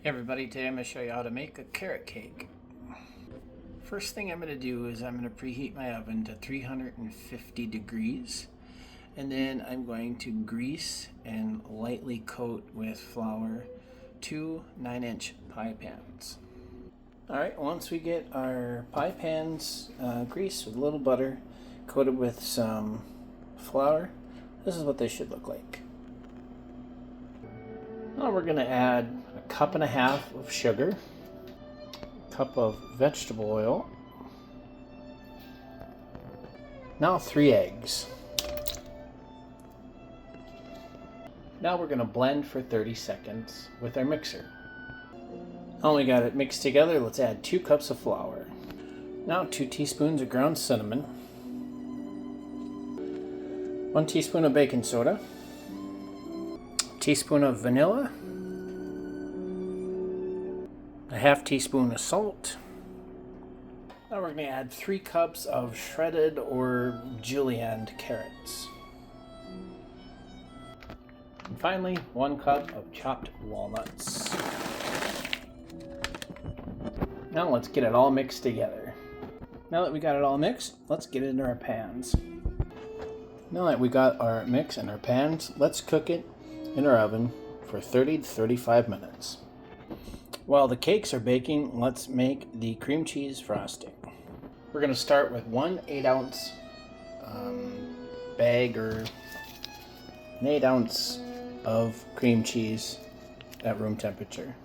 Hey everybody, today I'm going to show you how to make a carrot cake. First thing I'm going to do is I'm going to preheat my oven to 350 degrees, and then I'm going to grease and lightly coat with flour 2 9-inch pie pans. Alright, once we get our pie pans greased with a little butter, coated with some flour, this is what they should look like. Now we're going to add a cup and a half of sugar, a cup of vegetable oil, now 3 eggs. Now we're going to blend for 30 seconds with our mixer. Now we got it mixed together, let's add 2 cups of flour. Now 2 teaspoons of ground cinnamon, 1 teaspoon of baking soda, teaspoon of vanilla, a half teaspoon of salt. Now we're going to add 3 cups of shredded or julienne carrots. And finally, 1 cup of chopped walnuts. Now let's get it all mixed together. Now that we got it all mixed, let's get it into our pans. Now that we got our mix in our pans, let's cook it in our oven for 30 to 35 minutes. While the cakes are baking, let's make the cream cheese frosting. We're going to start with 1 8-ounce bag or an 8-ounce of cream cheese at room temperature.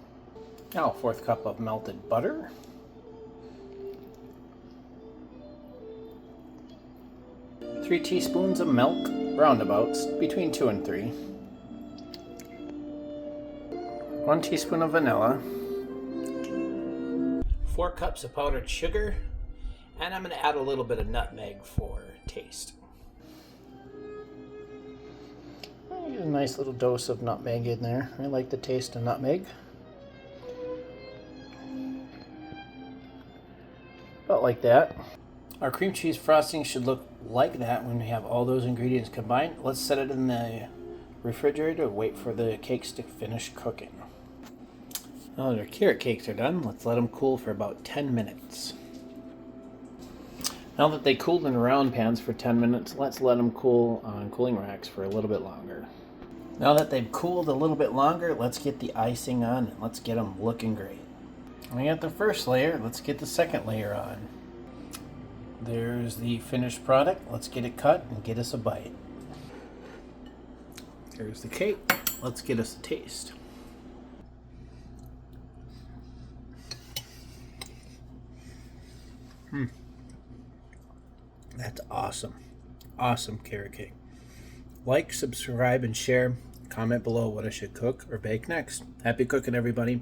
Now a 1/4 cup of melted butter. Three teaspoons of milk, roundabouts, between 2 and 3. 1 teaspoon of vanilla, 4 cups of powdered sugar, and I'm going to add a little bit of nutmeg for taste. Get a nice little dose of nutmeg in there. I like the taste of nutmeg. About like that. Our cream cheese frosting should look like that when we have all those ingredients combined. Let's set it in the refrigerator and wait for the cakes to finish cooking. Now that our carrot cakes are done, let's let them cool for about 10 minutes. Now that they cooled in round pans for 10 minutes, let's let them cool on cooling racks for a little bit longer. Now that they've cooled a little bit longer, let's get the icing on and let's get them looking great. We got the first layer, let's get the second layer on. There's the finished product. Let's get it cut and get us a bite. There's the cake. Let's get us a taste. That's awesome. Awesome carrot cake. Like, subscribe, and share. Comment below what I should cook or bake next. Happy cooking, everybody.